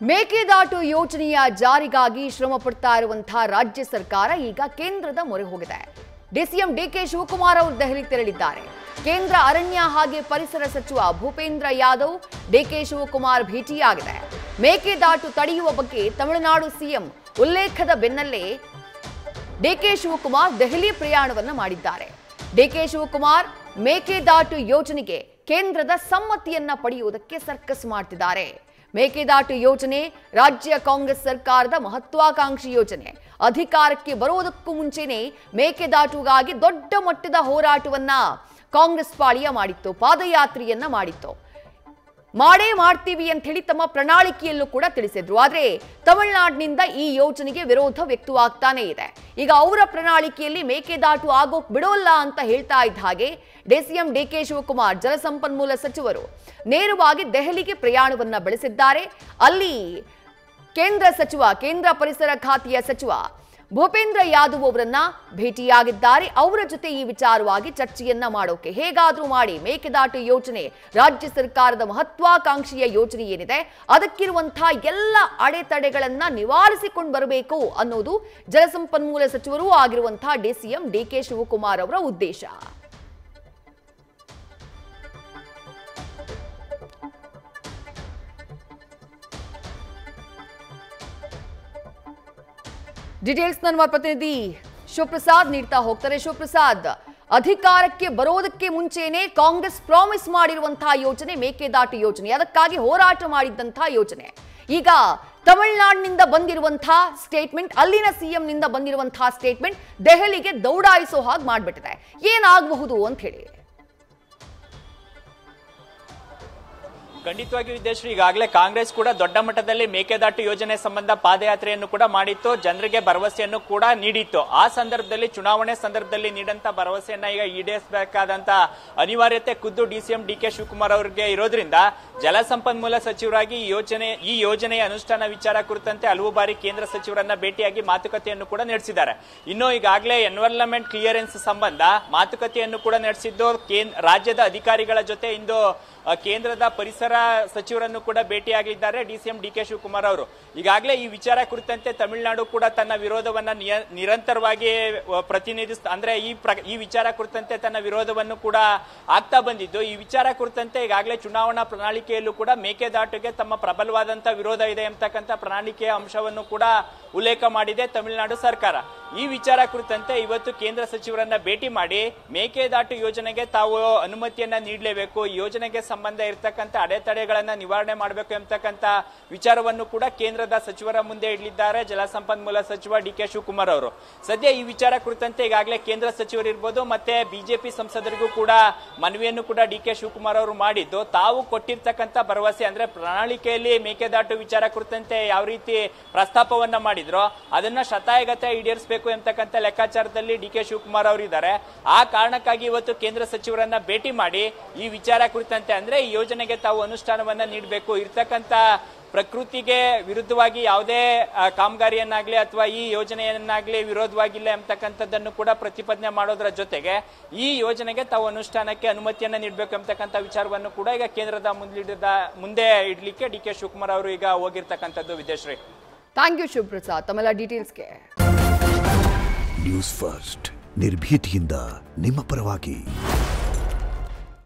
ಮೇಕೆದಾಟು ಯೋಜನೆಯ ಜಾರಿಗಾಗಿ ಶ್ರಮ ಪಡ್ತಾ ಇರುವಂತಹ ರಾಜ್ಯ ಸರ್ಕಾರ ಈಗ ಕೇಂದ್ರದ ಮೊರೆ ಹೋಗಿದೆ. ಡಿಸಿಎಂ ಡಿಕೆ ಶಿವಕುಮಾರ್ ಅವರು ದೆಹಲಿಗೆ ತೆರಳಿದ್ದಾರೆ. ಕೇಂದ್ರ ಅರಣ್ಯ ಹಾಗೆ ಪರಿಸರ ಸಚಿವ ಭೂಪೇಂದ್ರ ಯಾದವ್ ಡಿಕೆ ಶಿವಕುಮಾರ್ ಭೇಟಿಯಾಗಿದೆ. ಮೇಕೆದಾಟು ತಡೆಯುವ ಬಗ್ಗೆ ತಮಿಳುನಾಡು ಸಿಎಂ ಉಲ್ಲೇಖದ ಬೆನ್ನಲ್ಲೇ ಡಿಕೆ ಶಿವಕುಮಾರ್ ದೆಹಲಿ ಪ್ರಯಾಣವನ್ನ ಮಾಡಿದ್ದಾರೆ. ಡಿಕೆ ಶಿವಕುಮಾರ್ ಮೇಕೆದಾಟು ಯೋಜನೆಗೆ ಕೇಂದ್ರದ ಸಮ್ಮತಿಯನ್ನ ಪಡೆಯುವುದಕ್ಕೆ ಸರ್ಕಸ್ ಮಾಡ್ತಿದ್ದಾರೆ. ಮೇಕೆದಾಟು ಯೋಜನೆ ರಾಜ್ಯ ಕಾಂಗ್ರೆಸ್ ಸರ್ಕಾರದ ಮಹತ್ವಾಕಾಂಕ್ಷಿ ಯೋಜನೆ. ಅಧಿಕಾರಕ್ಕೆ ಬರುವುದಕ್ಕೂ ಮುಂಚೆನೇ ಮೇಕೆದಾಟುಗಾಗಿ ದೊಡ್ಡ ಮಟ್ಟದ ಹೋರಾಟವನ್ನ ಕಾಂಗ್ರೆಸ್ ಪಾಳಿಯ ಮಾಡಿತ್ತು, ಪಾದಯಾತ್ರೆಯನ್ನ ಮಾಡಿತ್ತು. ಮಾಡೇ ಮಾಡ್ತೀವಿ ಅಂತ ಹೇಳಿ ತಮ್ಮ ಪ್ರಣಾಳಿಕೆಯಲ್ಲೂ ಕೂಡ ತಿಳಿಸಿದ್ರು. ಆದ್ರೆ ತಮಿಳುನಾಡಿನಿಂದ ಈ ಯೋಜನೆಗೆ ವಿರೋಧ ವ್ಯಕ್ತವಾಗ್ತಾನೆ ಇದೆ. ಈಗ ಅವರ ಪ್ರಣಾಳಿಕೆಯಲ್ಲಿ ಮೇಕೆದಾಟು ಆಗೋಕ್ ಬಿಡೋಲ್ಲ ಅಂತ ಹೇಳ್ತಾ ಇದ್ದ ಹಾಗೆ ಡಿಸಿಎಂ ಡಿಕೆ ಶಿವಕುಮಾರ್ ಜಲಸಂಪನ್ಮೂಲ ಸಚಿವರು ನೇರವಾಗಿ ದೆಹಲಿಗೆ ಪ್ರಯಾಣವನ್ನ ಬೆಳೆಸಿದ್ದಾರೆ. ಅಲ್ಲಿ ಕೇಂದ್ರ ಪರಿಸರ ಖಾತೆಯ ಸಚಿವ ಭೂಪೇಂದ್ರ ಯಾದವ್ ಅವರನ್ನ ಭೇಟಿಯಾಗಿದ್ದಾರೆ. ಅವರ ಜೊತೆ ಈ ವಿಚಾರವಾಗಿ ಚರ್ಚೆಯನ್ನ ಮಾಡೋಕೆ ಹೇಗಾದ್ರೂ ಮಾಡಿ ಮೇಕೆದಾಟು ಯೋಜನೆ ರಾಜ್ಯ ಸರ್ಕಾರದ ಮಹತ್ವಾಕಾಂಕ್ಷೆಯ ಯೋಜನೆ ಏನಿದೆ ಅದಕ್ಕಿರುವಂತಹ ಎಲ್ಲ ಅಡೆತಡೆಗಳನ್ನ ನಿವಾರಿಸಿಕೊಂಡು ಬರಬೇಕು ಅನ್ನೋದು ಜಲಸಂಪನ್ಮೂಲ ಸಚಿವರೂ ಆಗಿರುವಂತಹ ಡಿಸಿಎಂ ಡಿಕೆ ಶಿವಕುಮಾರ್ ಅವರ ಉದ್ದೇಶ. ಡೀಟೇಲ್ಸ್ ನಮ್ಮ ಪ್ರತಿನಿಧಿ ಶಿವಪ್ರಸಾದ್ ನೀಡ್ತಾ ಹೋಗ್ತಾರೆ. ಶಿವಪ್ರಸಾದ್, ಅಧಿಕಾರಕ್ಕೆ ಬರೋದಕ್ಕೆ ಮುಂಚೆನೆ ಕಾಂಗ್ರೆಸ್ ಪ್ರಾಮಿಸ್ ಮಾಡಿರುವಂತಹ ಯೋಜನೆ ಮೇಕೆದಾಟು ಯೋಜನೆ, ಅದಕ್ಕಾಗಿ ಹೋರಾಟ ಮಾಡಿದ್ದಂತಹ ಯೋಜನೆ. ಈಗ ತಮಿಳುನಾಡಿನಿಂದ ಬಂದಿರುವಂತಹ ಸ್ಟೇಟ್ಮೆಂಟ್, ಅಲ್ಲಿನ ಸಿಎಂ ನಿಂದ ಬಂದಿರುವಂತಹ ಸ್ಟೇಟ್ಮೆಂಟ್ ದೆಹಲಿಗೆ ದೌಡಾಯಿಸೋ ಹಾಗೆ ಮಾಡ್ಬಿಟ್ಟಿದೆ. ಏನಾಗಬಹುದು ಅಂತ ಹೇಳಿ? ಖಂಡಿತವಾಗಿ ವಿದ್ಯಾಶ್ರೀ, ಈಗಾಗಲೇ ಕಾಂಗ್ರೆಸ್ ಕೂಡ ದೊಡ್ಡ ಮಟ್ಟದಲ್ಲಿ ಮೇಕೆದಾಟು ಯೋಜನೆ ಸಂಬಂಧ ಪಾದಯಾತ್ರೆಯನ್ನು ಕೂಡ ಮಾಡಿತ್ತು, ಜನರಿಗೆ ಭರವಸೆಯನ್ನು ಕೂಡ ನೀಡಿತ್ತು. ಆ ಸಂದರ್ಭದಲ್ಲಿ ಚುನಾವಣೆ ಸಂದರ್ಭದಲ್ಲಿ ನೀಡಂತ ಭರವಸೆಯನ್ನ ಈಗ ಈಡೇರಿಸಬೇಕಾದಂತ ಅನಿವಾರ್ಯತೆ ಖುದ್ದು ಡಿಸಿಎಂ ಡಿಕೆ ಶಿವಕುಮಾರ್ ಅವರಿಗೆ ಇರೋದ್ರಿಂದ ಜಲಸಂಪನ್ಮೂಲ ಸಚಿವರಾಗಿ ಈ ಯೋಜನೆಯ ಅನುಷ್ಠಾನ ವಿಚಾರ ಕುರಿತಂತೆ ಹಲವು ಬಾರಿ ಕೇಂದ್ರ ಸಚಿವರನ್ನ ಭೇಟಿಯಾಗಿ ಮಾತುಕತೆಯನ್ನು ಕೂಡ ನಡೆಸಿದ್ದಾರೆ. ಇನ್ನು ಈಗಾಗಲೇ ಎನ್ವೈರನ್ಮೆಂಟ್ ಕ್ಲಿಯರೆನ್ಸ್ ಸಂಬಂಧ ಮಾತುಕತೆಯನ್ನು ಕೂಡ ನಡೆಸಿದ್ದು ರಾಜ್ಯದ ಅಧಿಕಾರಿಗಳ ಜೊತೆ ಇಂದು ಕೇಂದ್ರದ ಪರಿಸರ ಸಚಿವರನ್ನು ಕೂಡ ಭೇಟಿಯಾಗಿದ್ದಾರೆ ಡಿಸಿಎಂ ಡಿಕೆ ಶಿವಕುಮಾರ್ ಅವರು. ಈಗಾಗಲೇ ಈ ವಿಚಾರ ಕುರಿತಂತೆ ತಮಿಳುನಾಡು ಕೂಡ ತನ್ನ ವಿರೋಧವನ್ನ ನಿರಂತರವಾಗಿ ಅಂದ್ರೆ ಈ ವಿಚಾರ ಕುರಿತಂತೆ ತನ್ನ ವಿರೋಧವನ್ನು ಕೂಡ ಆಗ್ತಾ ಬಂದಿದ್ದು, ಈ ವಿಚಾರ ಕುರಿತಂತೆ ಈಗಾಗಲೇ ಚುನಾವಣಾ ಪ್ರಣಾಳಿಕೆಯಲ್ಲೂ ಕೂಡ ಮೇಕೆದಾಟುಗೆ ತಮ್ಮ ಪ್ರಬಲವಾದಂತ ವಿರೋಧ ಇದೆ ಎಂಬತಕ್ಕಂಥ ಪ್ರಣಾಳಿಕೆಯ ಅಂಶವನ್ನು ಕೂಡ ಉಲ್ಲೇಖ ಮಾಡಿದೆ ತಮಿಳುನಾಡು ಸರ್ಕಾರ. ಈ ವಿಚಾರ ಕುರಿತಂತೆ ಇವತ್ತು ಕೇಂದ್ರ ಸಚಿವರನ್ನ ಭೇಟಿ ಮಾಡಿ ಮೇಕೆದಾಟು ಯೋಜನೆಗೆ ತಾವು ಅನುಮತಿಯನ್ನ ನೀಡಲೇಬೇಕು, ಯೋಜನೆಗೆ ಸಂಬಂಧ ಇರತಕ್ಕಂಥ ಅಡೆತಡೆಗಳನ್ನ ನಿವಾರಣೆ ಮಾಡಬೇಕು ಎಂಬತಕ್ಕಂಥ ವಿಚಾರವನ್ನು ಕೂಡ ಕೇಂದ್ರದ ಸಚಿವರ ಮುಂದೆ ಇಡಲಿದ್ದಾರೆ ಜಲಸಂಪನ್ಮೂಲ ಸಚಿವ ಡಿಕೆ ಶಿವಕುಮಾರ್ ಅವರು. ಸದ್ಯ ಈ ವಿಚಾರ ಕುರಿತಂತೆ ಈಗಾಗಲೇ ಕೇಂದ್ರ ಸಚಿವರು ಇರ್ಬೋದು ಮತ್ತೆ ಬಿಜೆಪಿ ಸಂಸದರಿಗೂ ಕೂಡ ಮನವಿಯನ್ನು ಕೂಡ ಡಿಕೆ ಶಿವಕುಮಾರ್ ಅವರು ಮಾಡಿದ್ದು, ತಾವು ಕೊಟ್ಟಿರ್ತಕ್ಕಂಥ ಭರವಸೆ ಅಂದ್ರೆ ಪ್ರಣಾಳಿಕೆಯಲ್ಲಿ ಮೇಕೆದಾಟು ವಿಚಾರ ಕುರಿತಂತೆ ಯಾವ ರೀತಿ ಪ್ರಸ್ತಾಪವನ್ನ ಮಾಡಿದ್ರೋ ಅದನ್ನ ಶತಾಯಗತ ಈಡೇರಿಸಬೇಕು ಎಂಬತಕ್ಕಂಥ ಲೆಕ್ಕಾಚಾರದಲ್ಲಿ ಡಿಕೆ ಶಿವಕುಮಾರ್ ಅವರು ಇದ್ದಾರೆ. ಆ ಕಾರಣಕ್ಕಾಗಿ ಇವತ್ತು ಕೇಂದ್ರ ಸಚಿವರನ್ನ ಭೇಟಿ ಮಾಡಿ ಈ ವಿಚಾರ ಕುರಿತಂತೆ ಅಂದ್ರೆ ಈ ಯೋಜನೆಗೆ ತಾವು ಅನುಷ್ಠಾನವನ್ನ ನೀಡಬೇಕು, ಇರ್ತಕ್ಕಂಥ ಪ್ರಕೃತಿಗೆ ವಿರುದ್ಧವಾಗಿ ಯಾವುದೇ ಕಾಮಗಾರಿಯನ್ನಾಗ್ಲಿ ಅಥವಾ ಈ ಯೋಜನೆಯನ್ನಾಗ್ಲಿ ವಿರೋಧವಾಗಿಲ್ಲ ಎಂಬತಕ್ಕಂಥದ್ದನ್ನು ಕೂಡ ಪ್ರತಿಪಾದನೆ ಮಾಡೋದ್ರ ಜೊತೆಗೆ ಈ ಯೋಜನೆಗೆ ತಾವು ಅನುಷ್ಠಾನಕ್ಕೆ ಅನುಮತಿಯನ್ನ ನೀಡಬೇಕು ಎಂಬತಕ್ಕಂಥ ವಿಚಾರವನ್ನು ಕೂಡ ಈಗ ಕೇಂದ್ರದ ಮುಂದೆ ಇಡ್ಲಿಕ್ಕೆ ಡಿಕೆ ಶಿವಕುಮಾರ್ ಅವರು ಈಗ ಹೋಗಿರ್ತಕ್ಕಂಥದ್ದು. ವಿದ್ಯಾಶ್ರೀ, ಥ್ಯಾಂಕ್ ಯು ಶಿವಪ್ರಸಾದ್ ತಮ್ಮೆಲ್ಲ ಡೀಟೇಲ್ಸ್ಗೆ. ನ್ಯೂಸ್ ಫಸ್ಟ್ ನಿರ್ಭೀತಿಯಿಂದ ನಿಮ್ಮ ಪರವಾಗಿ.